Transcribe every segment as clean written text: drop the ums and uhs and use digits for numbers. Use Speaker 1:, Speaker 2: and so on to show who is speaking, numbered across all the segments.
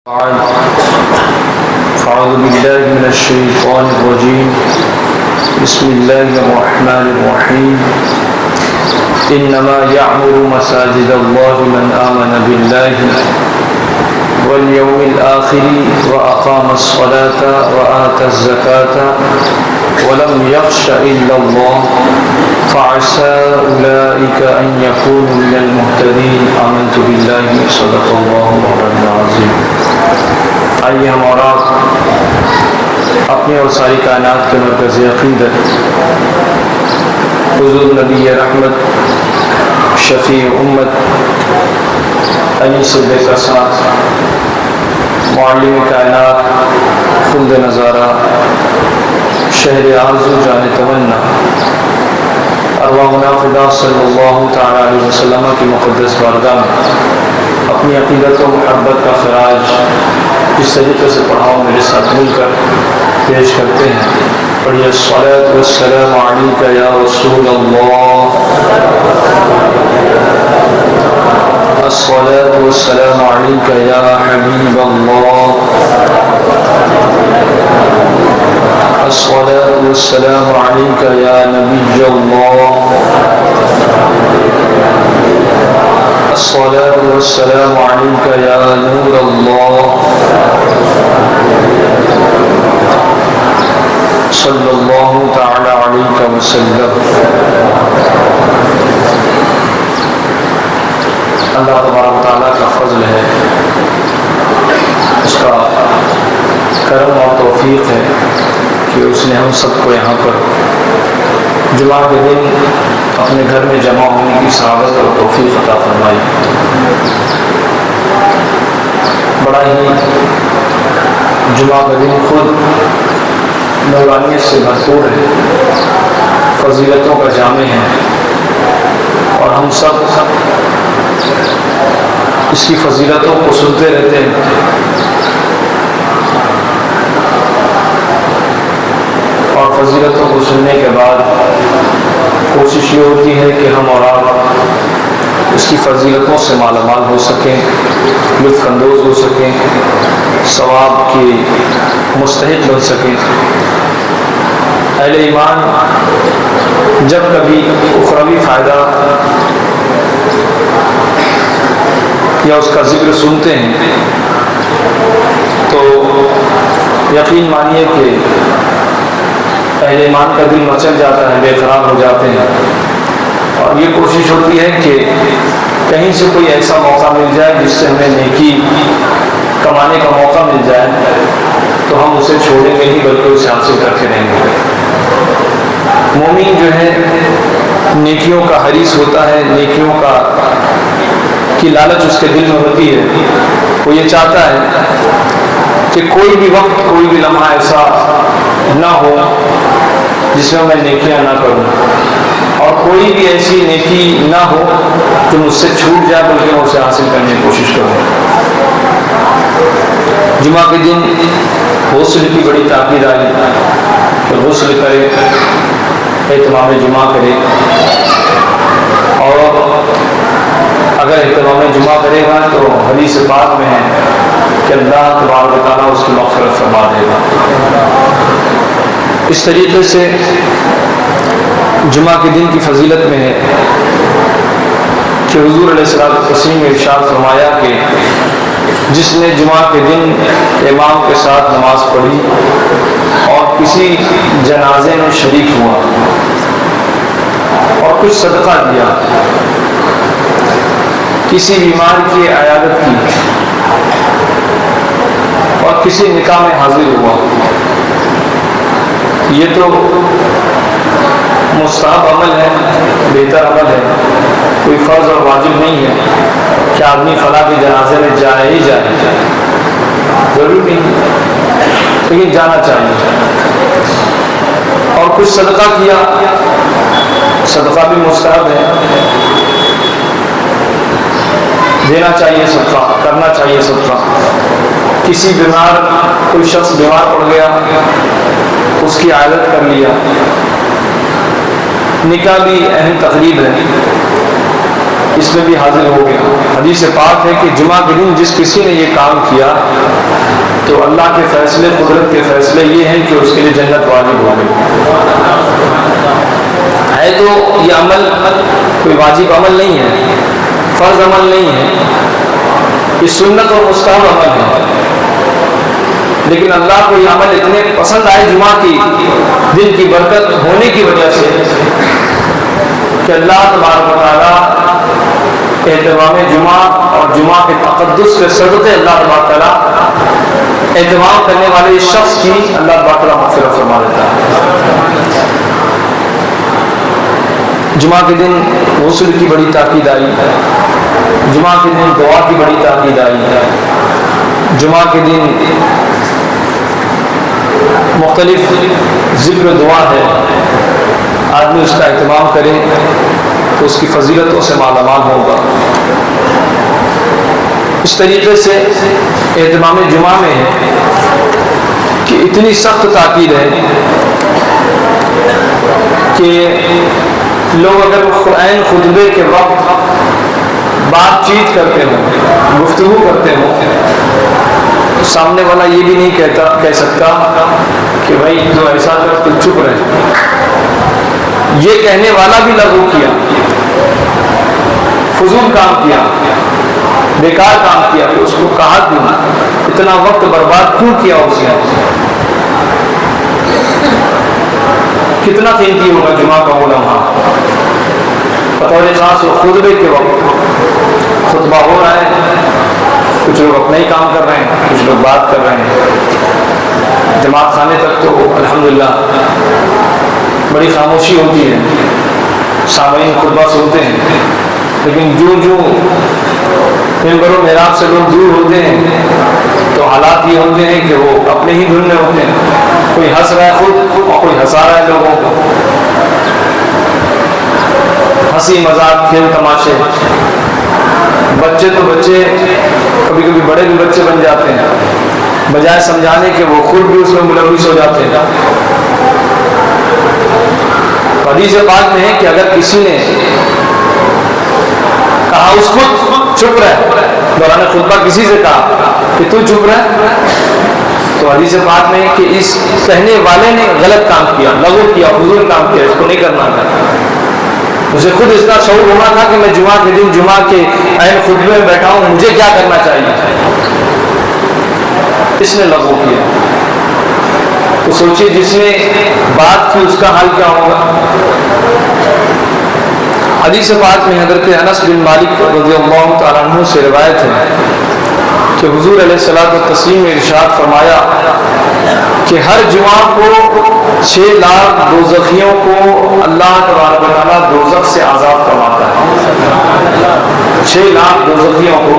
Speaker 1: أعوذ بالله من الشيطان الرجيم بسم الله الرحمن الرحيم إنما يعمر مساجد الله من آمن بالله واليوم الآخر وأقام الصلاة وآتى الزكاة ولم يخش إلا الله فعسى أولئك أن يكونوا من المهتدين آمنت بالله صدق الله مولانا العظيم. آئیے ہم اور آپ اپنی اور ساری کائنات کے مرکز عقیدت حضور نبی رحمت شفیع امت علی صدیق کا ساتھ معلم کائنات خلد نظارہ شہر آرزو جان تمنا ارواحنا فدا صلی اللہ تعالی علیہ وسلم کی مقدس بارگاہ میں اپنی عقیدت و محبت کا خراج اس طریقے سے پڑھاؤ میرے ساتھ مل کر پیش کرتے ہیں. پڑھیے الصلاۃ والسلام علیک یا رسول اللہ، الصلاۃ والسلام علیک یا حبیب اللہ، الصلاۃ والسلام علیک یا نبی اللہ، الصلاۃ والسلام علیک یا نور اللہ، صلی اللہ تعالی علیہ وسلم. اللہ تبارک و تعالیٰ کا فضل ہے، اس کا کرم اور توفیق ہے کہ اس نے ہم سب کو یہاں پر جمعہ کے دن اپنے گھر میں جمع ہونے کی سعادت اور توفیق عطا فرمائی. بڑا ہی جمعہ کا دن خود نورانیت سے بھرپور ہے، فضیلتوں کا جامع ہے، اور ہم سب اس کی فضیلتوں کو سنتے رہتے ہیں. اور فضیلتوں کو سننے کے بعد کوشش یہ ہوتی ہے کہ ہم اور آپ اس کی فضیلتوں سے مالا مال ہو سکیں، لطف اندوز ہو سکیں، ثواب کی مستحق بن سکیں. اہل ایمان جب کبھی اخروی فائدہ یا اس کا ذکر سنتے ہیں تو یقین مانیے کہ اہل ایمان کا دل مچل جاتا ہے، بے قرار ہو جاتے ہیں، اور یہ کوشش ہوتی ہے کہ کہیں سے کوئی ایسا موقع مل جائے جس سے ہمیں نیکی کمانے کا موقع مل جائے تو ہم اسے چھوڑیں گے نہیں بلکہ اسے حاصل کر کے رہیں گے. مومن جو ہے نیکیوں کا حریص ہوتا ہے، نیکیوں کی لالچ اس کے دل میں ہوتی ہے. وہ یہ چاہتا ہے کہ کوئی بھی وقت، کوئی بھی لمحہ ایسا نہ ہو جس میں میں نیکیاں نہ کروں، اور کوئی بھی ایسی نیکی نہ ہو جو مجھ سے چھوٹ جائے بلکہ میں اسے حاصل کرنے کی کوشش کروں. جمعہ کے دن غسل کی بڑی تاکید آئی کہ غسل کرے، اہتمام جمعہ کرے، اور اگر اہتمام جمعہ کرے گا تو حدیث پاک میں ہے کہ اللہ تبارک و تعالیٰ اس کی مغفرت فرما دے گا. اس طریقے سے جمعہ کے دن کی فضیلت میں ہے کہ حضور علیہ الصلوۃ والتسلیم نے ارشاد فرمایا کہ جس نے جمعہ کے دن امام کے ساتھ نماز پڑھی اور کسی جنازے میں شریک ہوا اور کچھ صدقہ دیا، کسی بیمار کی عیادت کی اور کسی نکاح میں حاضر ہوا، یہ تو مستحب عمل ہے، بہتر عمل ہے، کوئی فرض اور واجب نہیں ہے کہ آدمی فلاں کے جنازے میں جائے ہی جائے، ضرور نہیں، لیکن جانا چاہیے. اور کچھ صدقہ کیا، صدقہ بھی مستحب ہے، دینا چاہیے صدقہ، کرنا چاہیے صدقہ. کسی بیمار، کوئی شخص بیمار پڑ گیا، اس کی عیادت کر لیا. نکاح بھی اہم تقریب ہے، اس میں بھی حاضر ہو گیا. حدیث پاک ہے کہ جمعہ کے دن جس کسی نے یہ کام کیا تو اللہ کے فیصلے، قدرت کے فیصلے یہ ہیں کہ اس کے لیے جنت واجب ہو گئی ہے۔ تو یہ عمل کوئی واجب عمل نہیں ہے، فرض عمل نہیں ہے، یہ سنت اور مستحب عمل ہے، لیکن اللہ کو یہ عمل اتنے پسند آئے جمعہ کی دن کی برکت ہونے کی وجہ سے کہ اللہ تبارک و تعالیٰ اہتمام جمعہ اور جمعہ کے تقدس کے صدقے اللہ تبارک و تعالیٰ اہتمام کرنے والے اس شخص کی اللہ تبارک و تعالیٰ مغفرت فرما دیتا ہے۔ جمعہ کے دن غسل کی بڑی تاکید آئی، جمعہ کے دن دعا کی بڑی تاکید آئی، جمعہ کے دن مختلف ذکر دعا ہے، آدمی اس کا اہتمام کرے تو اس کی فضیلتوں سے مالا مال ہوگا۔ اس طریقے سے اہتمام جمعہ میں ہے کہ اتنی سخت تاکید ہے کہ لوگ اگر قرآن خطبے کے وقت بات چیت کرتے ہوں، گفتگو کرتے ہوں، سامنے والا یہ بھی نہیں کہہ سکتا کہ بھائی تو ایسا کر تو چپ رہے، یہ کہنے والا بھی لغو کیا، فضول کام کیا، بیکار کام کیا، کہ اس کو کہا کیوں، اتنا وقت برباد کیوں کیا اس نے، کتنا قیمتی ہوگا جمعہ کا وہ لمحہ۔ بطور خاص خطبے کے وقت خطبہ ہو رہا ہے، کچھ لوگ اپنا ہی کام کر رہے ہیں، کچھ لوگ بات کر رہے ہیں، جماعت خانے تک تو الحمدللہ بڑی خاموشی ہوتی ہے، سامعین خطبہ سنتے ہیں، لیکن جو ممبر و محراب سے لوگ دور ہوتے ہیں تو حالات یہ ہوتے ہیں کہ وہ اپنے ہی دھن میں ہوتے ہیں، کوئی ہنس رہا ہے خود اور کوئی ہنسا رہا ہے لوگوں کو، ہنسی مذاق کھیل تماشے، بچے تو بچے، کبھی کبھی بڑے بھی بچے بن جاتے ہیں، بجائے سمجھانے کے وہ خود بھی اس میں ملوث ہو جاتے ہیں۔ حدیث پاک میں ہے کہ اگر کسی نے کہا اس کو چپ رہ، دوران خطبہ کسی سے کہا کہ تو چپ رہ، تو حدیث پاک میں ہے کہ اس کہنے والے نے غلط کام کیا، لغو کیا، فضول کام کیا، اس کو نہیں کرنا تھا، اسے خود اتنا شعور ہونا تھا کہ میں جمعہ کے دن جمعہ کے عین خطبے میں بیٹھا ہوں، مجھے کیا کرنا چاہیے، اس نے لغو کیا۔ تو سوچیے جس نے بات کی اس کا حال کیا ہوگا۔ حدیث پاک میں حضرت انس بن مالک رضی اللہ تعالیٰ عنہ سے روایت ہے کہ حضور علیہ الصلوۃ والتسلیم نے ارشاد فرمایا کہ ہر جمعہ کو 6 لاکھ دوزخیوں کو اللہ تبارک و تعالیٰ دوزخ سے آزاد فرماتا ہے۔ 6 لاکھ دوزخیوں کو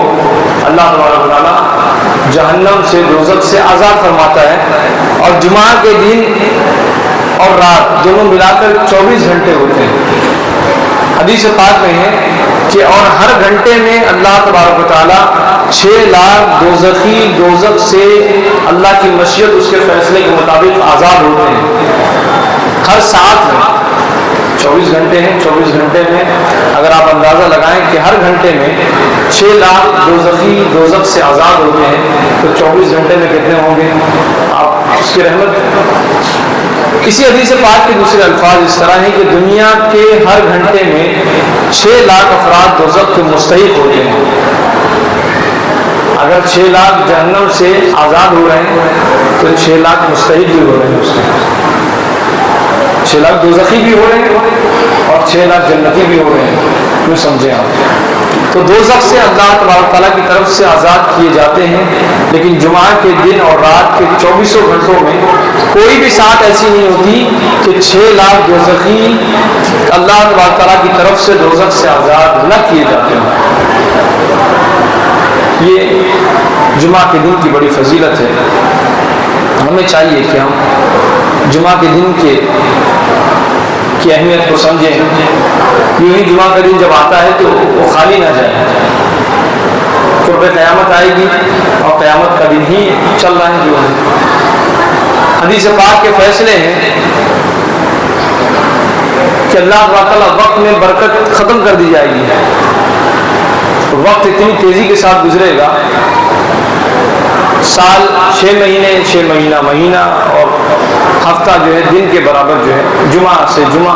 Speaker 1: اللہ تبارک و تعالیٰ جہنم سے دوزخ سے آزاد فرماتا ہے، اور جمعہ کے دن اور رات دونوں ملا کر 24 گھنٹے ہوتے ہیں۔ حدیث پاک میں ہے کہ اور ہر گھنٹے میں اللہ تبارک و تعالیٰ 6 لاکھ دوزخی دوزخ سے اللہ کی مشیت اس کے فیصلے کے مطابق آزاد ہوتے ہیں۔ ہر ساتھ میں 24 گھنٹے ہیں، 24 گھنٹے میں اگر آپ اندازہ لگائیں کہ ہر گھنٹے میں 6 لاکھ دوزخی دوزخ سے آزاد ہوتے ہیں تو 24 گھنٹے میں کتنے ہوں گے؟ آپ اس کی رحمت۔ کسی حدیث پاک کے دوسرے الفاظ اس طرح ہیں کہ دنیا کے ہر گھنٹے میں 6 لاکھ افراد دوزخ کے مستحق ہوتے ہیں۔ اگر 6 لاکھ جہنم سے آزاد ہو رہے ہیں تو 6 لاکھ مستحق بھی ہو رہے ہیں، اس کے 6 لاکھ دوزخی بھی ہو رہے ہیں اور 6 لاکھ جنتی بھی ہو رہے ہیں، کیوں سمجھیں آپ۔ تو دوزخ سے اللہ تبارک تعالیٰ کی طرف سے آزاد کیے جاتے ہیں، لیکن جمعہ کے دن اور رات کے 24 گھنٹوں میں کوئی بھی ساتھ ایسی نہیں ہوتی کہ 6 لاکھ دوزخی اللہ تبارک تعالیٰ کی طرف سے دوزخ سے آزاد نہ کیے جاتے ہیں۔ یہ جمعہ کے دن کی بڑی فضیلت ہے۔ ہمیں چاہیے کہ ہم جمعہ کے دن کی اہمیت کو سمجھیں، یوں ہی جمعہ کا دن جب آتا ہے تو وہ خالی نہ جائے۔ قرب قیامت آئے گی اور قیامت کا دن ہی چل رہا ہے جو ہے۔ حدیث پاک کے فیصلے ہیں کہ اللہ تعالیٰ وقت میں برکت ختم کر دی جائے گی، وقت اتنی تیزی کے ساتھ گزرے گا سال 6 مہینے، 6 مہینہ مہینہ اور ہفتہ جو ہے دن کے برابر جو ہے جمعہ سے جمعہ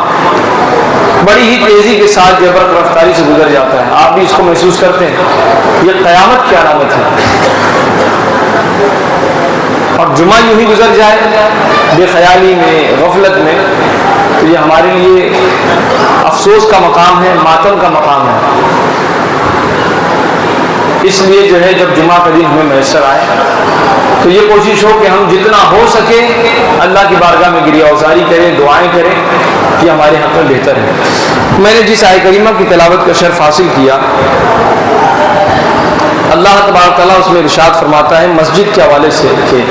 Speaker 1: بڑی ہی تیزی کے ساتھ جو برق رفتاری سے گزر جاتا ہے. آپ بھی اس کو محسوس کرتے ہیں. یہ قیامت کی علامت ہے. اور جمعہ یوں ہی گزر جائے بے خیالی میں، غفلت میں، تو یہ ہمارے لیے افسوس کا مقام ہے، ماتم کا مقام ہے. اس لیے جو ہے جب جمعہ کا دن ہمیں میسر آئے تو یہ کوشش ہو کہ ہم جتنا ہو سکے اللہ کی بارگاہ میں گریہ اوزاری کریں، دعائیں کریں کہ ہمارے حق میں بہتر ہے. میں نے جس آیت کریمہ کی تلاوت کا شرف حاصل کیا، اللہ تبارک تعالیٰ اس میں ارشاد فرماتا ہے مسجد کے حوالے سے کہ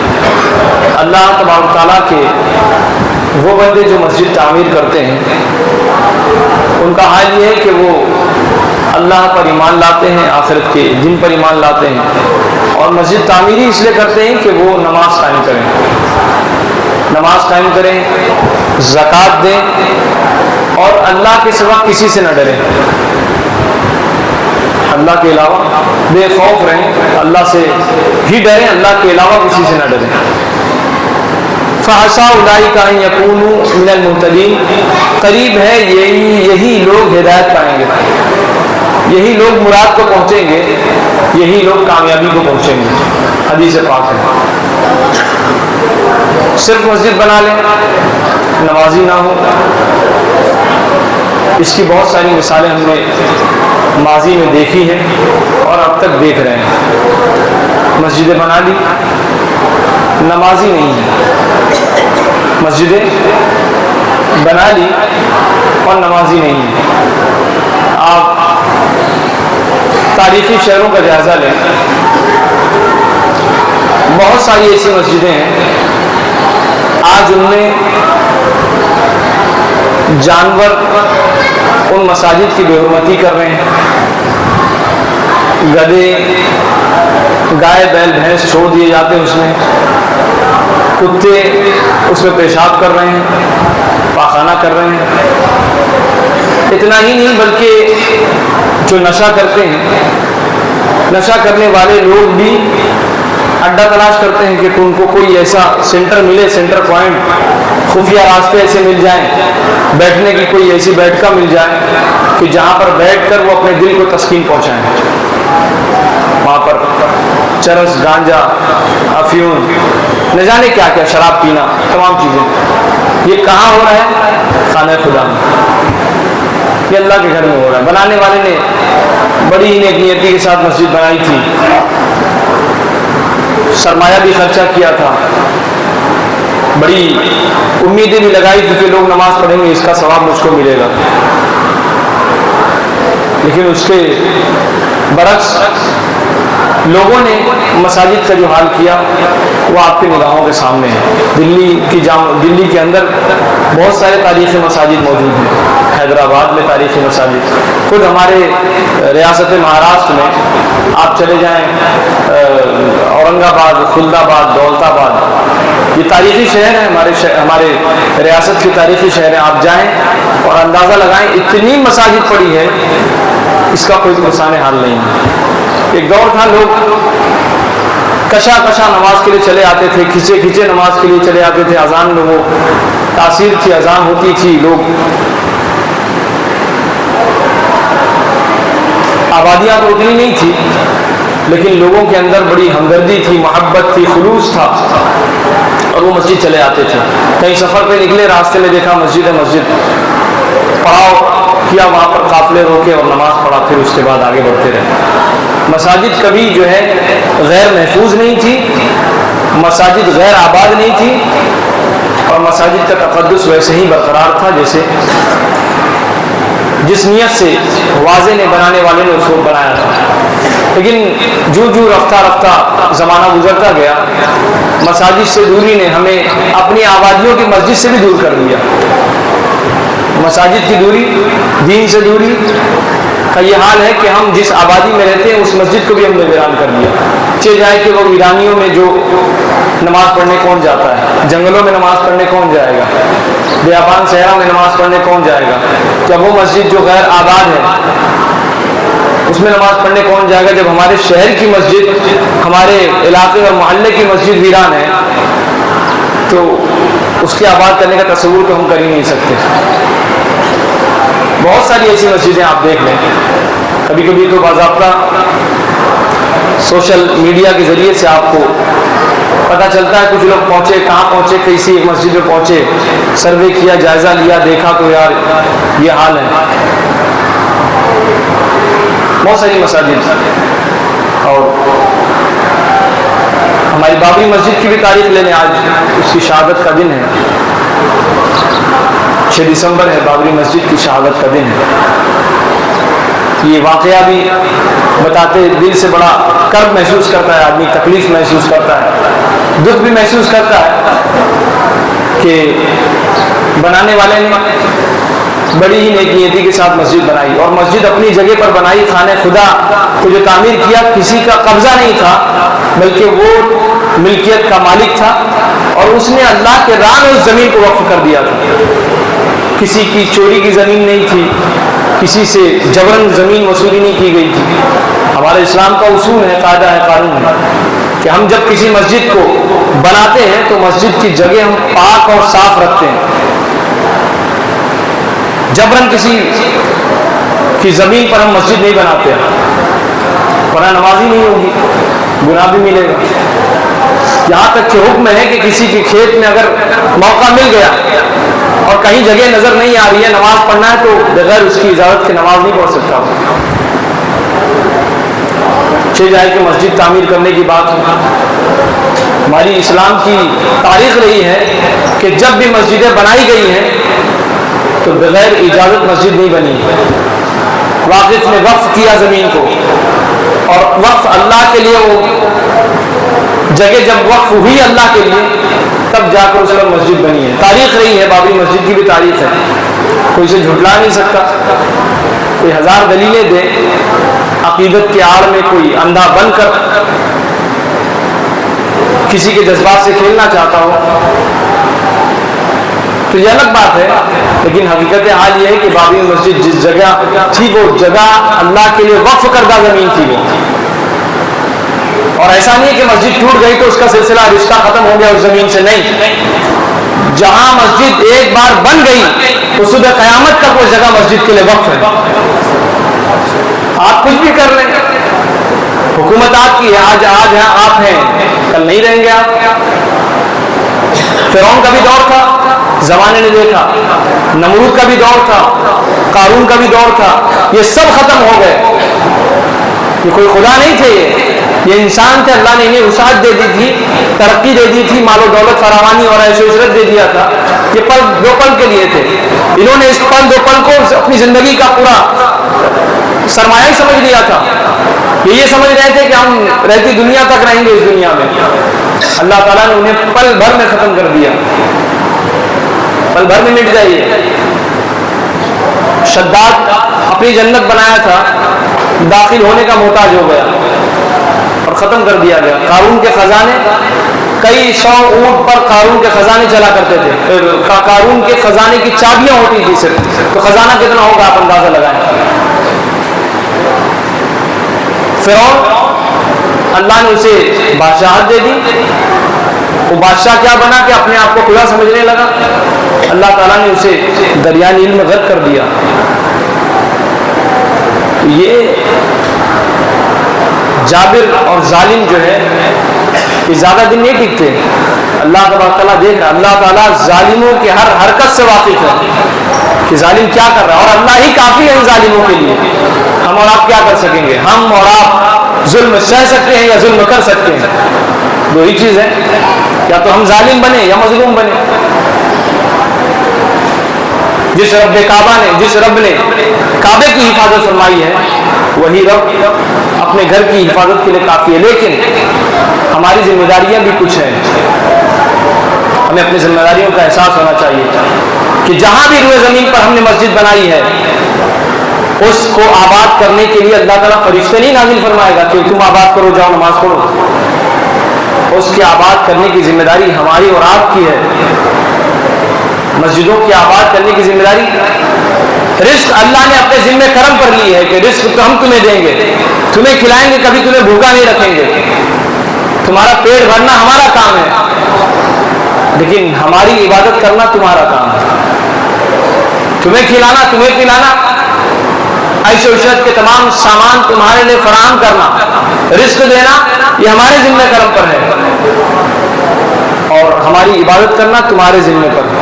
Speaker 1: اللہ تبارک تعالیٰ کے وہ بندے جو مسجد تعمیر کرتے ہیں ان کا حال یہ ہے کہ وہ اللہ پر ایمان لاتے ہیں، آخرت کے دن پر ایمان لاتے ہیں، اور مسجد تعمیری اس لیے کرتے ہیں کہ وہ نماز قائم کریں، نماز قائم کریں، زکوٰۃ دیں اور اللہ کے سوا کسی سے نہ ڈریں، اللہ کے علاوہ بے خوف رہیں، اللہ سے ہی ڈریں، اللہ کے علاوہ کسی سے نہ ڈریں. فَعَسَىٰ أُولَٰئِكَ أَن يَكُونُوا مِنَ الْمُهْتَدِينَ، قریب ہے یہی لوگ ہدایت پائیں گے، یہی لوگ مراد کو پہنچیں گے، یہی لوگ کامیابی کو پہنچیں گے. حدیث پاک ہے. صرف مسجد بنا لیں، نمازی نہ ہو، اس کی بہت ساری مثالیں ہم نے ماضی میں دیکھی ہیں اور اب تک دیکھ رہے ہیں. مسجدیں بنا لی، نمازی نہیں ہے، مسجدیں بنا لی اور نمازی نہیں ہے. آپ تاریخی شہروں کا جائزہ لیں، بہت ساری ایسی مسجدیں ہیں آج ان میں جانور ان مساجد کی بے حرمتی کر رہے ہیں. گدھے، گائے، بیل، بھینس چھوڑ دیے جاتے ہیں اس میں، کتے اس میں پیشاب کر رہے ہیں، پاخانہ کر رہے ہیں. اتنا ہی نہیں بلکہ جو نشہ کرتے ہیں، نشہ کرنے والے لوگ بھی اڈا تلاش کرتے ہیں کہ ان کو کوئی ایسا سینٹر ملے، سینٹر پوائنٹ، خفیہ راستے ایسے مل جائیں، بیٹھنے کی کوئی ایسی بیٹھکا مل جائے کہ جہاں پر بیٹھ کر وہ اپنے دل کو تسکین پہنچائیں. وہاں پر چرس، گانجا، افیون، نہ جانے کیا کیا، شراب پینا، تمام چیزیں. یہ کہاں ہو رہا ہے؟ خانہ خدا میں. یہ اللہ کے گھر میں ہو رہا ہے. بنانے والے نے بڑی ہی نیک نیتی کے ساتھ مسجد بنائی تھی، سرمایہ بھی خرچہ کیا تھا، بڑی امیدیں بھی لگائی تھی کہ لوگ نماز پڑھیں گے، اس کا ثواب مجھ کو ملے گا. لیکن اس کے برعکس لوگوں نے مساجد کا جو حال کیا وہ آپ کی نگاہوں کے سامنے ہے. دلی کے اندر بہت سارے تاریخی مساجد موجود ہیں، حیدرآباد میں تاریخی مساجد، خود ہمارے ریاست مہاراشٹر میں آپ چلے جائیں، اورنگ آباد، خلد آباد، دولت آباد، یہ تاریخی شہر ہیں، ہمارے ریاست کے تاریخی شہر ہیں. آپ جائیں اور اندازہ لگائیں اتنی مساجد پڑی ہے، اس کا کوئی مثال حال نہیں ہے. ایک دور تھا لوگ کشا نماز کے لیے چلے آتے تھے، کھچے نماز کے لیے چلے آتے تھے. اذان میں وہ تاثیر تھی، اذان ہوتی تھی، لوگ آبادیاں تو اتنی نہیں تھی لیکن لوگوں کے اندر بڑی ہمدردی تھی، محبت تھی، خلوص تھا اور وہ مسجد چلے آتے تھے. کہیں سفر پہ نکلے، راستے میں دیکھا مسجد ہے، مسجد پڑاؤ کیا، وہاں پر قافلے روکے اور نماز پڑھا، پھر اس کے بعد آگے بڑھتے رہے. مساجد کبھی جو ہے غیر محفوظ نہیں تھی، مساجد غیر آباد نہیں تھی، اور مساجد کا تقدس ویسے ہی برقرار تھا جس نیت سے واضح نے بنانے والے نے اس کو بنایا تھا. لیکن جو رفتہ زمانہ گزرتا گیا، مساجد سے دوری نے ہمیں اپنی آبادیوں کی مسجد سے بھی دور کر دیا. مساجد کی دوری، دین سے دوری کا یہ حال ہے کہ ہم جس آبادی میں رہتے ہیں اس مسجد کو بھی ہم نے ویران کر دیا. چلے جائے کہ وہ ویرانیوں میں جو نماز پڑھنے کون جاتا ہے، جنگلوں میں نماز پڑھنے کون جائے گا، بیابان صحرا میں نماز پڑھنے کون جائے گا، جب وہ مسجد جو غیر آباد ہے اس میں نماز پڑھنے کون جائے گا جب ہمارے شہر کی مسجد، ہمارے علاقے اور محلے کی مسجد ویران ہے؟ تو اس کے آباد کرنے کا تصور تو ہم کر ہی نہیں سکتے۔ بہت ساری ایسی مسجدیں آپ دیکھ لیں، کبھی کبھی تو باضابطہ سوشل میڈیا کے ذریعے سے آپ کو پتہ چلتا ہے کچھ لوگ پہنچے، کہاں پہنچے، کسی ایک مسجد میں پہنچے، سروے کیا، جائزہ لیا، دیکھا تو یار یہ حال ہے۔ بہت ساری مساجد، اور ہماری بابری مسجد کی بھی تاریخ لے لیں، آج اس کی شہادت کا دن ہے، 6 دسمبر ہے، بابری مسجد کی شہادت کا دن ہے۔ یہ واقعہ بھی بتاتے دل سے بڑا کرب محسوس کرتا ہے آدمی، تکلیف محسوس کرتا ہے، دکھ بھی محسوس کرتا ہے کہ بنانے والے نے بڑی ہی نیک نیتی کے ساتھ مسجد بنائی، اور مسجد اپنی جگہ پر بنائی، خانہ خدا کو جو تعمیر کیا کسی کا قبضہ نہیں تھا، بلکہ وہ ملکیت کا مالک تھا، اور اس نے اللہ کے راہ میں اس زمین کو وقف کر دیا تھا۔ کسی کی چوری کی زمین نہیں تھی، کسی سے جبرن زمین وصولی نہیں کی گئی تھی۔ ہمارے اسلام کا اصول ہے، قاعدہ ہے، قانون ہے کہ ہم جب کسی مسجد کو بناتے ہیں تو مسجد کی جگہ ہم پاک اور صاف رکھتے ہیں، جبرن کسی کی زمین پر ہم مسجد نہیں بناتے ہیں، ورنہ نمازی نہیں ہوگی، گناہ بھی ملے گا۔ یہاں تک کہ حکم ہے کہ کسی کے کھیت میں اگر موقع مل گیا اور کہیں جگہ نظر نہیں آ رہی ہے نماز پڑھنا ہے، تو بغیر اس کی اجازت کے نماز نہیں پڑھ سکتا۔ جائے کہ مسجد تعمیر کرنے کی بات ہو، ہماری اسلام کی تاریخ رہی ہے کہ جب بھی مسجدیں بنائی گئی ہیں تو بغیر اجازت مسجد نہیں بنی۔ واقف نے وقف کیا زمین کو، اور وقف اللہ کے لیے، وہ جگہ جب وقف ہوئی اللہ کے لیے تب جا کر اس پر مسجد بنی ہے۔ تاریخ رہی ہے، بابری مسجد کی بھی تاریخ ہے، کوئی اسے جھٹلا نہیں سکتا۔ کوئی ہزار دلیلیں دے، عقیدت کے آڑ میں کوئی اندھا بن کر کسی کے جذبات سے کھیلنا چاہتا ہو تو یہ الگ بات ہے، لیکن حقیقت حال یہ ہے کہ بابری مسجد جس جگہ تھی وہ جگہ اللہ کے لیے وقف کردہ زمین تھی وہ، اور ایسا نہیں ہے کہ مسجد ٹوٹ گئی تو اس کا سلسلہ رشتہ ختم ہو گیا اس زمین سے، نہیں، جہاں مسجد ایک بار بن گئی تو صبح قیامت تک وہ جگہ مسجد کے لیے وقف ہے۔ آپ کچھ بھی کر لیں، حکومت آپ کی ہے، آج آپ ہیں، کل نہیں رہیں گے آپ۔ فرعون کا بھی دور تھا، زمانے نے دیکھا، نمرود کا بھی دور تھا، قارون کا بھی دور تھا، یہ سب ختم ہو گئے۔ یہ کوئی خدا نہیں تھے، یہ انسان تھے، اللہ نے انہیں وسعت دے دی تھی، ترقی دے دی تھی، مال و دولت فراوانی اور عیش و عشرت دے دیا تھا۔ یہ پل دو پل کے لیے تھے، انہوں نے اس پل دو پل کو اپنی زندگی کا پورا سرمایہ ہی سمجھ لیا تھا۔ یہ سمجھ رہے تھے کہ ہم رہتی دنیا تک رہیں گے اس دنیا میں، اللہ تعالیٰ نے انہیں پل بھر میں ختم کر دیا، پل بھر میں مٹ جائیے۔ شداد اپنی جنت بنایا تھا، داخل ہونے کا محتاج ہو گیا اور ختم کر دیا گیا۔ قارون کے خزانے، کئی 100 اونٹ پر قارون کے خزانے چلا کرتے تھے، قارون کے خزانے کی چابیاں ہوتی تھی صرف، تو خزانہ کتنا ہوگا آپ اندازہ لگائیں۔ فرعون، اللہ نے اسے بادشاہت دے دی، وہ بادشاہ کیا بنا کہ اپنے آپ کو خدا سمجھنے لگا، اللہ تعالیٰ نے اسے دریا نیل میں غرق کر دیا۔ یہ جابر اور ظالم جو ہے یہ زیادہ دن نہیں ٹکتے، اللہ تعالیٰ دیکھ رہا، اللہ تعالیٰ ظالموں کی ہر حرکت سے واقف ہے کہ ظالم کیا کر رہا ہے، اور اللہ ہی کافی ہے ان ظالموں کے لیے۔ ہم اور آپ کیا کر سکیں گے؟ ہم اور آپ ظلم سہ سکتے ہیں یا ظلم کر سکتے ہیں، دو ہی چیز ہے، یا تو ہم ظالم بنے یا مظلوم بنے۔ جس رب کعبہ نے، جس رب نے کعبے کی حفاظت فرمائی ہے، وہی رب اپنے گھر کی حفاظت کے لیے کافی ہے، لیکن ہماری ذمہ داریاں بھی کچھ ہیں، ہمیں اپنی ذمہ داریوں کا احساس ہونا چاہیے کہ جہاں بھی روئے زمین پر ہم نے مسجد بنائی ہے اس کو آباد کرنے کے لیے اللہ تعالیٰ فرشتے نہیں نازل فرمائے گا کہ تم آباد کرو، جاؤ نماز پڑھو۔ اس کے آباد کرنے کی ذمہ داری ہماری اور آپ کی ہے، مسجدوں کی آباد کرنے کی ذمہ داری رزق اللہ نے اپنے ذمہ کرم پر لی ہے کہ رزق تو ہم تمہیں دیں گے، تمہیں کھلائیں گے، کبھی تمہیں بھوکا نہیں رکھیں گے، تمہارا پیٹ بھرنا ہمارا کام ہے، لیکن ہماری عبادت کرنا تمہارا کام ہے، تمہیں کھلانا، تمہیں پلانا، عیش و عشرت کے تمام سامان تمہارے لیے فراہم کرنا، رزق دینا، یہ ہمارے ذمہ کرم پر ہے، اور ہماری عبادت کرنا تمہارے ذمہ پر ہے،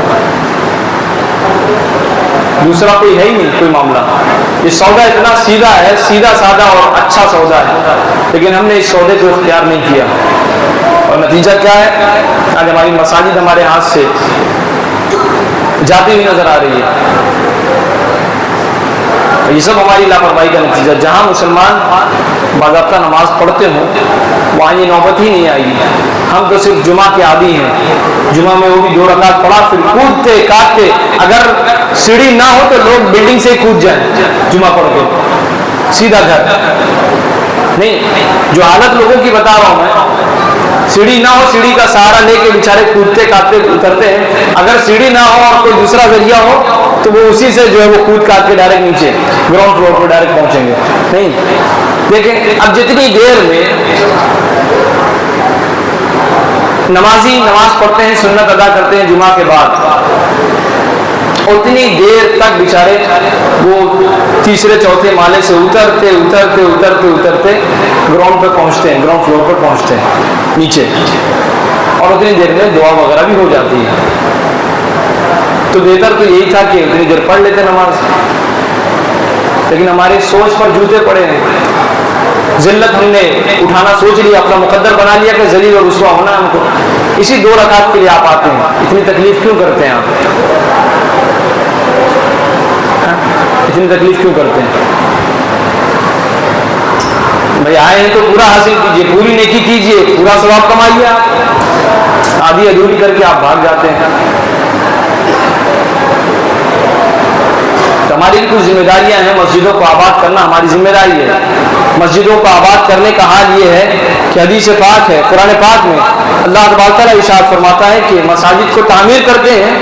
Speaker 1: دوسرا کوئی ہے ہی نہیں کوئی معاملہ۔ یہ سودا اتنا سیدھا ہے، سیدھا سادہ اور اچھا سودا ہے، لیکن ہم نے اس سودے کو اختیار نہیں کیا، اور نتیجہ کیا ہے؟ آج ہماری مساجد ہمارے ہاتھ سے جاتی ہوئی نظر آ رہی ہے، یہ سب ہماری لاپرواہی کا نتیجہ۔ جہاں مسلمان باضابطہ نماز پڑھتے ہوں وہاں یہ نوبت ہی نہیں آئی، ہم تو صرف جمعہ کے عادی ہیں، جمعہ میں وہ بھی 2 رکعت پڑھا، پھر کودتے کاٹتے، اگر سیڑھی نہ ہو تو لوگ بلڈنگ سے کود جائیں جمعہ پڑھ کے سیدھا گھر، نہیں، جو حالت لوگوں کی بتا رہا ہوں میں، سیڑھی نہ ہو، سیڑھی کا سہارا لے کے بیچارے کودتے کاٹتے اترتے ہیں، اگر سیڑھی نہ ہو اور کوئی دوسرا ذریعہ ہو تو وہ اسی سے جو ہے وہ کود کاٹ کے ڈائریکٹ نیچے گراؤنڈ فلور پہ ڈائریکٹ پہنچیں گے، نہیں۔ دیکھیں اب جتنی دیر میں نمازی نماز پڑھتے ہیں، سنت ادا کرتے ہیں جمعہ کے بعد، اتنی دیر تک بیچارے وہ تیسرے چوتھے مالے سے اترتے اترتے اترتے اترتے گراؤنڈ پہ پہنچتے ہیں، گراؤنڈ فلور پر پہنچتے ہیں نیچے، اور اتنی دیر میں دعا وغیرہ بھی ہو جاتی ہے۔ تو بہتر تو یہی تھا کہ اتنی دیر پڑھ لیتے نماز، لیکن ہماری سوچ پر جوتے پڑے ہیں، ذلت ہم نے اٹھانا سوچ لیا، اپنا مقدر بنا لیا کہ ذلیل اور رسوا ہونا ہم کو، اسی 2 رکعت کے لیے آپ آتے ہیں، اتنی تکلیف کیوں کرتے ہیں آپ؟ اتنی تکلیف کیوں کرتے ہیں؟ بھائی آئے ہیں تو پورا حاصل کیجئے، پوری نیکی کیجئے، پورا ثواب کمائیے، آپ آدھی ادھوری کر کے آپ بھاگ جاتے ہیں۔ ہماری بھی کچھ ذمہ داریاں ہیں، مسجدوں کو آباد کرنا ہماری ذمہ داری ہے۔ مسجدوں کو آباد کرنے کا حال یہ ہے کہ حدیث پاک ہے، قرآن پاک میں اللہ تبارک تعالیٰ ارشاد فرماتا ہے کہ مساجد کو تعمیر کرتے ہیں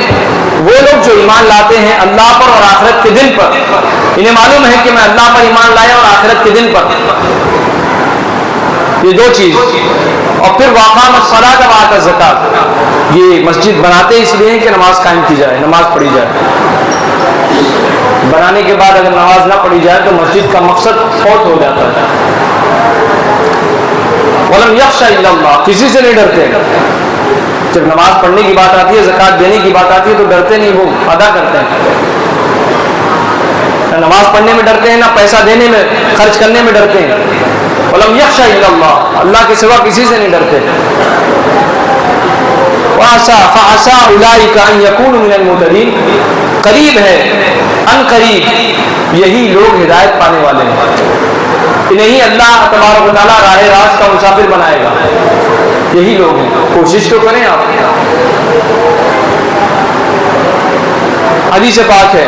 Speaker 1: وہ لوگ جو ایمان لاتے ہیں اللہ پر اور آخرت کے دن پر، انہیں معلوم ہے کہ میں اللہ پر ایمان لایا اور آخرت کے دن پر، یہ 2 چیز، اور پھر واقام الصلاۃ و آتى الزکوٰۃ، یہ مسجد بناتے اس لیے کہ نماز قائم کی جائے، نماز پڑھی جائے، بنانے کے بعد اگر نماز نہ پڑھی جائے تو مسجد کا مقصد فوت ہو جاتا ہے۔ وَلَمْ يَخْشَ إِلَّا اللَّهُ، کسی سے نہیں ڈرتے، جب نماز پڑھنے کی بات آتی ہے، زکوٰۃ دینے کی بات آتی ہے تو ڈرتے نہیں، وہ ادا کرتے ہیں، نہ نماز پڑھنے میں ڈرتے ہیں، نہ پیسہ دینے میں، خرچ کرنے میں ڈرتے ہیں۔ وَلَمْ يَخْشَ إِلَّا اللَّهُ، اللہ کے سوا کسی سے نہیں ڈرتے۔ فَعَسَىٰ أُولَٰئِكَ أَن يَكُونُوا مِنَ الْمُهْتَدِينَ، قریب ہے، ان قریب یہی لوگ ہدایت پانے والے ہیں، انہیں اللہ تبارک و تعالیٰ راہ راست کا مسافر بنائے گا، یہی لوگ ہیں، کوشش تو کریں آپ۔ حدیث پاک ہے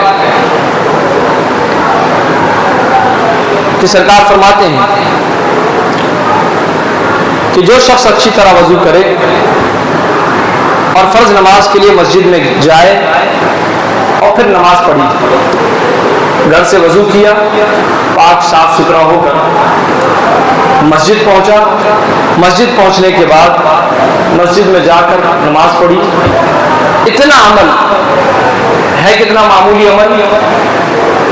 Speaker 1: کہ سرکار فرماتے ہیں کہ جو شخص اچھی طرح وضو کرے اور فرض نماز کے لیے مسجد میں جائے اور پھر نماز پڑھی، گھر سے وضو کیا، پاک صاف ستھرا ہو کر مسجد پہنچا، مسجد پہنچنے کے بعد مسجد میں جا کر نماز پڑھی، اتنا عمل ہے، کتنا معمولی عمل،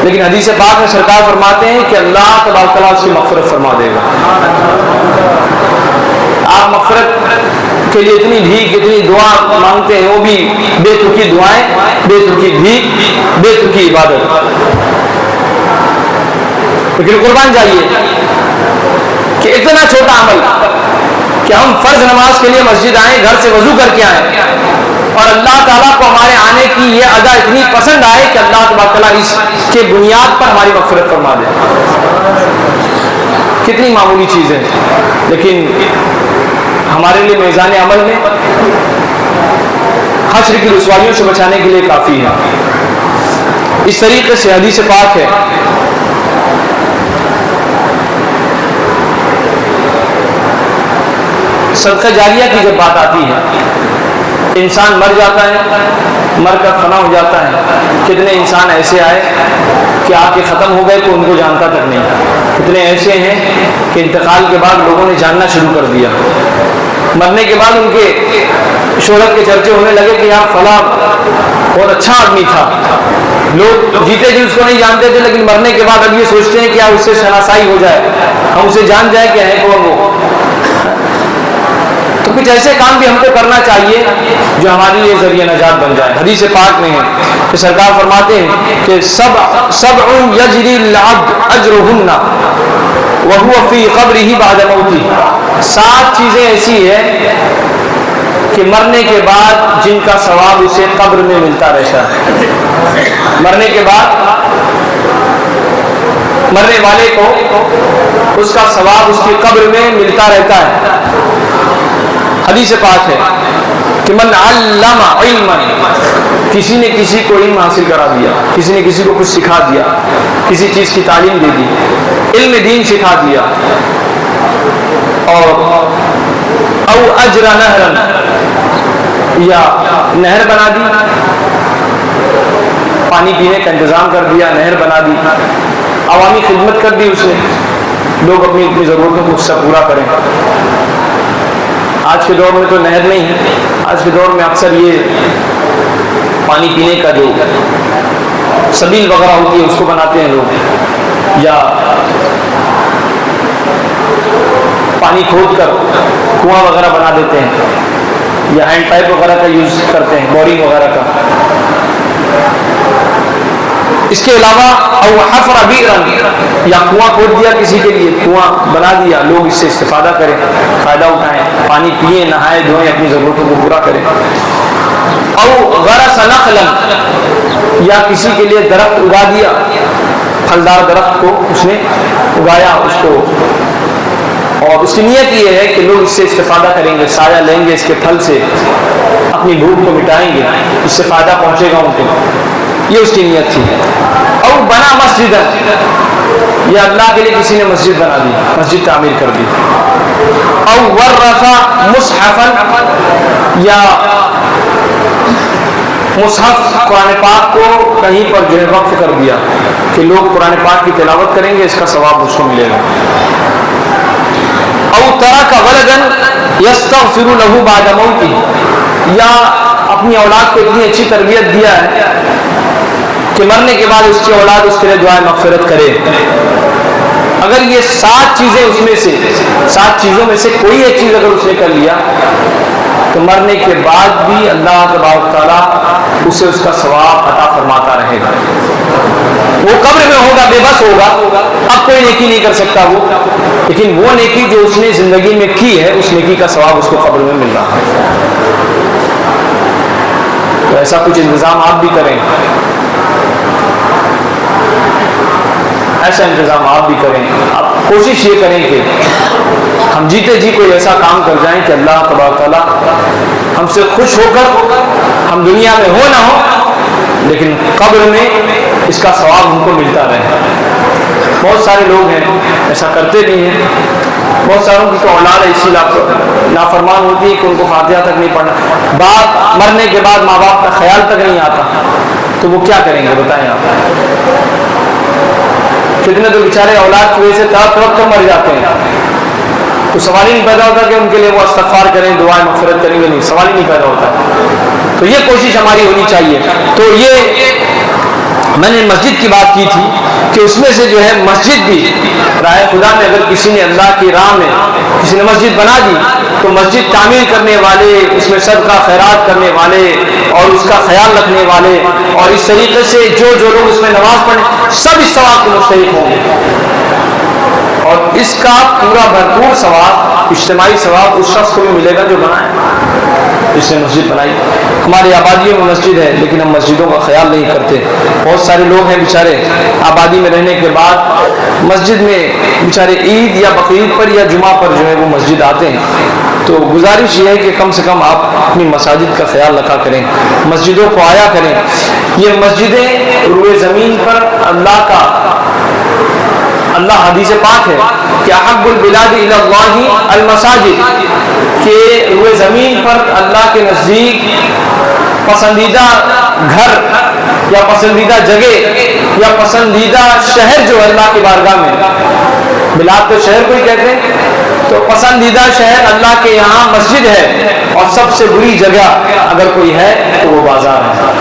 Speaker 1: لیکن حدیث پاک میں سرکار فرماتے ہیں کہ اللہ تبارک تعالیٰ اس کی مغفرت فرما دے گا۔ آپ مغفرت کے لیے اتنی بھیک، اتنی دعا مانگتے ہیں، وہ بھی بے ترکی دعائیں، بے ترکی بھیک، بے ترکی عبادت، لیکن قربان جائیے کہ اتنا چھوٹا عمل کہ ہم فرض نماز کے لیے مسجد آئیں، گھر سے وضو کر کے آئیں، اور اللہ تعالیٰ کو ہمارے آنے کی یہ ادا اتنی پسند آئے کہ اللہ تبارک تعالیٰ اس کے بنیاد پر ہماری مغفرت فرما دے، کتنی معمولی چیز ہے، لیکن ہمارے لیے میزان عمل میں حشر کی رسوائیوں سے بچانے کے لیے کافی ہے۔ اس طریقے سے حدیث پاک ہے صدقہ جاریہ کی جب بات آتی ہے، انسان مر جاتا ہے مر کر فنا ہو جاتا ہے. کتنے انسان ایسے آئے کہ آ کے ختم ہو گئے تو ان کو جانتا تک نہیں. کتنے ایسے ہیں کہ انتقال کے بعد لوگوں نے جاننا شروع کر دیا. مرنے کے بعد ان کے شہرت کے چرچے ہونے لگے کہ یار فلاں بہت اچھا آدمی تھا. لوگ جیتے جی اس کو نہیں جانتے تھے, لیکن مرنے کے بعد اب یہ سوچتے ہیں کہ اس سے شناسائی ہو جائے, ہم اسے جان جائیں کہ ہے کون وہ. تو کچھ ایسے کام بھی ہم کو کرنا چاہیے جو ہمارے لیے ذریعہ نجات بن جائے. حدیث پاک میں ہے کہ سرکار فرماتے ہیں کہ سبع یجری العبد اجرہن وہو فی قبرہ بعد موتہ. 7 چیزیں ایسی ہیں کہ مرنے کے بعد جن کا ثواب اسے قبر میں ملتا رہتا ہے. مرنے کے بعد مرنے والے کو اس کا ثواب اس کی قبر میں ملتا رہتا ہے. حدیث پاک ہے کہ من علم علما, کسی نے کسی کو علم حاصل کرا دیا, کسی نے کسی کو کچھ سکھا دیا, کسی چیز کی تعلیم دے دی, علم دین سکھا دیا, اور او اجر نہرا, یا نہر بنا دی, پانی پینے کا انتظام کر دیا, نہر بنا دی, عوامی خدمت کر دی اس نے, لوگ اپنی ضرورتوں کو اس سے پورا کریں. آج کے دور میں تو نہر نہیں ہے, آج کے دور میں اکثر یہ پانی پینے کا جو سبیل وغیرہ ہوتی ہے اس کو بناتے ہیں لوگ, یا پانی کھود کر کنواں وغیرہ بنا دیتے ہیں, یا ہینڈ پائپ وغیرہ کا یوز کرتے ہیں, بورنگ وغیرہ کا. اس کے علاوہ او حفر بئرا, یا کنواں کھود دیا کسی کے لیے, کنواں بنا دیا, لوگ اس سے استفادہ کریں, فائدہ اٹھائیں, پانی پئیں, نہائیں دھوئیں, اپنی ضرورتوں کو پورا کریں. او غرس نخلا, یا کسی کے لیے درخت اگا دیا, پھلدار درخت کو اس نے اگایا اس کو, اور اس کی نیت یہ ہے کہ لوگ اس سے استفادہ کریں گے, سایہ لیں گے, اس کے پھل سے اپنی بھوک کو مٹائیں گے, اس سے فائدہ پہنچے گا ان کو, یہ اس کی نیت تھی. او بنا مسجد, یا اللہ کے لیے کسی نے مسجد بنا دی, مسجد تعمیر کر دی. او ورث مصحفا, یا مصحف قرآن پاک کو کہیں پر جو ہے وقف کر دیا کہ لوگ قرآن پاک کی تلاوت کریں گے, اس کا ثواب اس کو ملے گا. او ترک ولدا یستغفر له بعد موتہ, یا اپنی اولاد کو اتنی اچھی تربیت دیا ہے کہ مرنے کے بعد اس کی اولاد اس کے لیے دعائے مغفرت کرے. اگر یہ 7 چیزیں اس میں سے 7 چیزوں میں سے کوئی ایک چیز اگر اس نے کر لیا تو مرنے کے بعد بھی اللہ تبارک تعالیٰ اسے اس کا ثواب عطا فرماتا رہے گا. وہ قبر میں ہوگا, بے بس ہوگا, اب کوئی نیکی نہیں کر سکتا وہ, لیکن وہ نیکی جو اس نے زندگی میں کی ہے اس نیکی کا ثواب اس کو قبر میں مل رہا ہے. تو ایسا کچھ انتظام آپ بھی کریں, ایسا انتظام آپ بھی کریں. آپ کوشش یہ کریں کہ ہم جیتے جی کوئی ایسا کام کر جائیں کہ اللہ تبارک تعالیٰ ہم سے خوش ہو کر, ہم دنیا میں ہو نہ ہو لیکن قبر میں اس کا ثواب ہم کو ملتا رہے. بہت سارے لوگ ہیں ایسا کرتے بھی ہیں, بہت ساروں کی تو اولاد ایسی نافرمان ہوتی ہے کہ ان کو فاتحہ تک نہیں پڑھنا, باپ مرنے کے بعد ماں باپ کا خیال تک نہیں آتا, تو وہ کیا کریں گے بتائیں آپ. کتنے تو بیچارے اولاد کی وجہ سے تڑپ کر مر جاتے ہیں, تو سوال ہی نہیں پیدا ہوتا کہ ان کے لیے وہ استغفار کریں, دعائیں مغفرت کریں گے, نہیں, سوال ہی نہیں پیدا ہوتا. تو یہ کوشش ہماری ہونی چاہیے. تو یہ میں نے مسجد کی بات کی تھی کہ اس میں سے جو ہے مسجد بھی راہ خدا میں اگر کسی نے اللہ کی راہ میں کسی نے مسجد بنا دی تو مسجد تعمیر کرنے والے, اس میں صدقہ خیرات کرنے والے اور اس کا خیال رکھنے والے اور اس طریقے سے جو لوگ اس میں نماز پڑھیں سب اس ثواب کے مستحق ہوں گے, اور اس کا پورا بھرپور ثواب, اجتماعی ثواب اس شخص کو بھی ملے گا جو بنائے, جس نے مسجد بنائی. ہماری آبادیوں میں مسجد ہے لیکن ہم مسجدوں کا خیال نہیں کرتے. بہت سارے لوگ ہیں بیچارے آبادی میں رہنے کے بعد مسجد میں بیچارے عید یا بقرعید پر یا جمعہ پر جو ہے وہ مسجد آتے ہیں. تو گزارش یہ ہے کہ کم سے کم آپ اپنی مساجد کا خیال رکھا کریں, مسجدوں کو آیا کریں. یہ مسجدیں روئے زمین پر اللہ حدیث پاک ہے کہ احب البلاد الی اللہ المساجد, کہ روئے زمین پر اللہ کے نزدیک پسندیدہ گھر یا پسندیدہ جگہ یا پسندیدہ شہر جو ہے اللہ کی بارگاہ میں، بلاد تو شہر کو ہی کہتے ہیں، تو پسندیدہ شہر اللہ کے یہاں مسجد ہے، اور سب سے بری جگہ اگر کوئی ہے تو وہ بازار ہے۔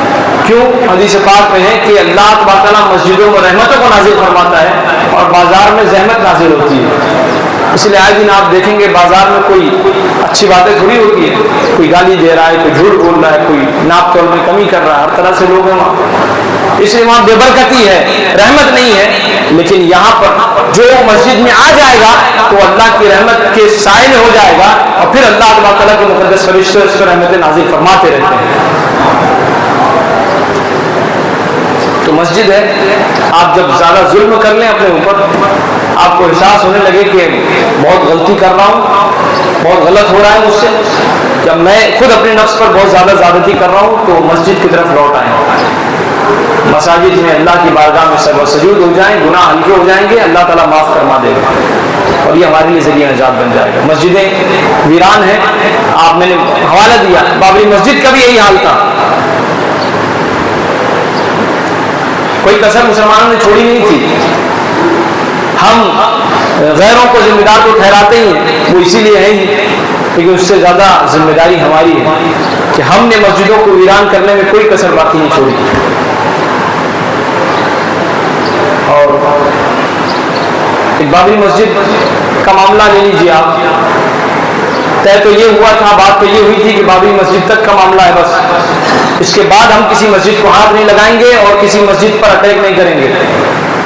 Speaker 1: کیوں؟ حدیث پاک میں ہے کہ اللہ تبارک و تعالیٰ مسجدوں میں رحمتوں کو نازل فرماتا ہے اور بازار میں زحمت نازل ہوتی ہے۔ اس لیے آئے دن آپ دیکھیں گے بازار میں کوئی اچھی باتیں تھوڑی ہوتی ہیں، کوئی گالی دے رہا ہے، کوئی جھوٹ بول رہا ہے، کوئی ناپ تول میں کمی کر رہا ہے، ہر طرح سے لوگ ہیں وہاں، اس لیے وہاں بے برکتی ہے، رحمت نہیں ہے۔ لیکن یہاں پر جو مسجد میں آ جائے گا تو اللہ کی رحمت کے سائے میں ہو جائے گا، اور پھر اللہ تبارک تعالیٰ کے مقدس فرشتے اس پر رحمتیں نازل فرماتے رہتے ہیں۔ تو مسجد ہے، آپ جب زیادہ ظلم کر لیں اپنے اوپر، آپ کو احساس ہونے لگے کہ بہت غلطی کر رہا ہوں، بہت غلط ہو رہا ہے مجھ سے، جب میں خود اپنے نفس پر بہت زیادہ زیادتی کر رہا ہوں، تو مسجد کی طرف لوٹ آئیں، مساجد میں اللہ کی بارگاہ میں سجدہ سجود ہو جائیں، گناہ ہلکے ہو جائیں گے، اللہ تعالیٰ معاف فرما دے گا، اور یہ ہمارے لیے ذریعہ نجات بن جائے گا۔ مسجدیں ویران ہیں، آپ میں نے حوالہ دیا، بابری مسجد کا بھی یہی حال تھا، کوئی کسر مسلمانوں نے چھوڑی نہیں تھی۔ ہم غیروں کو ذمہ دار تو ٹھہراتے ہی ہیں، وہ اسی لیے ہیں ہی، لیکن اس سے زیادہ ذمہ داری ہماری ہے کہ ہم نے مسجدوں کو ویران کرنے میں کوئی کسر باقی نہیں چھوڑی۔ اور بابری مسجد کا معاملہ لے لیجیے آپ، طے تو یہ ہوا تھا، بات تو یہ ہوئی تھی کہ بابری مسجد تک کا معاملہ ہے بس، اس کے بعد ہم کسی مسجد کو ہاتھ نہیں لگائیں گے اور کسی مسجد پر اٹیک نہیں کریں گے۔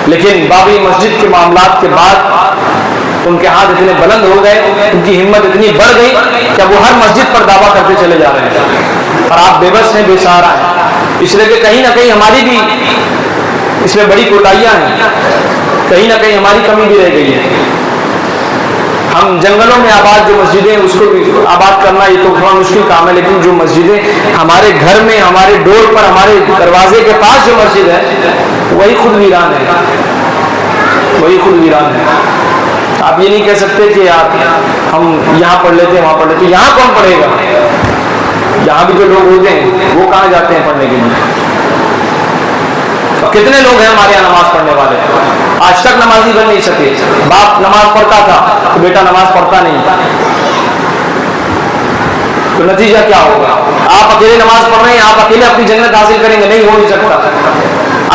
Speaker 1: لیکن بابری مسجد کے معاملات کے بعد ان کے ہاتھ اتنے بلند ہو گئے، ان کی ہمت اتنی بڑھ گئی کہ وہ ہر مسجد پر دعویٰ کرتے چلے جا رہے ہیں، اور آپ بے بس ہیں، بے سہارا ہیں، اس لیے کہ کہیں نہ کہیں ہماری بھی اس میں بڑی کوتاہیاں ہیں، کہیں نہ کہیں ہماری کمی بھی رہ گئی ہے۔ ہم جنگلوں میں آباد جو مسجدیں اس کو بھی آباد کرنا یہ تو تھوڑا مشکل کام ہے، لیکن جو مسجدیں ہمارے گھر میں، ہمارے ڈور پر، ہمارے دروازے کے پاس جو مسجد ہے وہی خود ویران ہے، وہی خود ویران ہے۔ آپ یہ نہیں کہہ سکتے کہ ہم یہاں پڑھ لیتے ہیں وہاں پڑھ لیتے ہیں، یہاں کون پڑھے گا؟ یہاں بھی جو لوگ ہوتے ہیں وہ کہاں جاتے ہیں پڑھنے کے لیے؟ کتنے لوگ ہیں ہمارے یہاں نماز پڑھنے والے، آج تک نمازی بن نہیں سکے۔ باپ نماز پڑھتا تھا تو بیٹا نماز پڑھتا نہیں، تو نتیجہ کیا ہوگا؟ آپ اکیلے نماز پڑھ رہے ہیں، آپ اکیلے اپنی جنت حاصل کریں گے؟ نہیں، ہو نہیں سکتا۔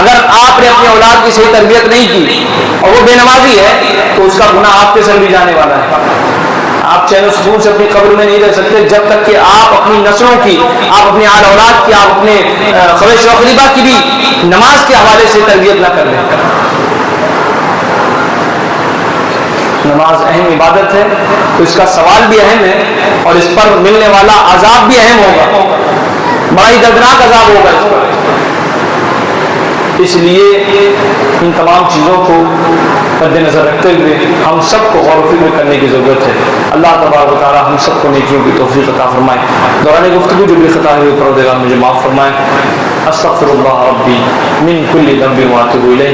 Speaker 1: اگر آپ نے اپنی اولاد کی صحیح تربیت نہیں کی اور وہ بے نمازی ہے تو اس کا گناہ آپ کے سر بھی جانے والا ہے۔ آپ چین و سکون سے اپنی قبر میں نہیں رہ سکتے جب تک کہ آپ اپنی نسلوں کی، آپ اپنی آل اولاد کی، آپ اپنے خویش و اقربا کی بھی نماز کے حوالے سے تربیت نہ کر لیں۔ نماز اہم عبادت ہے، تو اس کا سوال بھی اہم ہے، اور اس پر ملنے والا عذاب بھی اہم ہوگا، بڑا ہی دردناک عذاب ہوگا اس پر۔ اس لیے ان تمام چیزوں کو مد نظر رکھتے ہوئے ہم سب کو غور و فکر کرنے کی ضرورت ہے۔ اللہ تبارک و تعالی ہم سب کو نیکیوں کی توفیق عطا فرمائے۔ دوران گفتگو جو بھی خطا ہوئی پروردگار مجھے معاف فرمائے۔ استغفر اللہ ربی من کل ذنب واتوب الیہ۔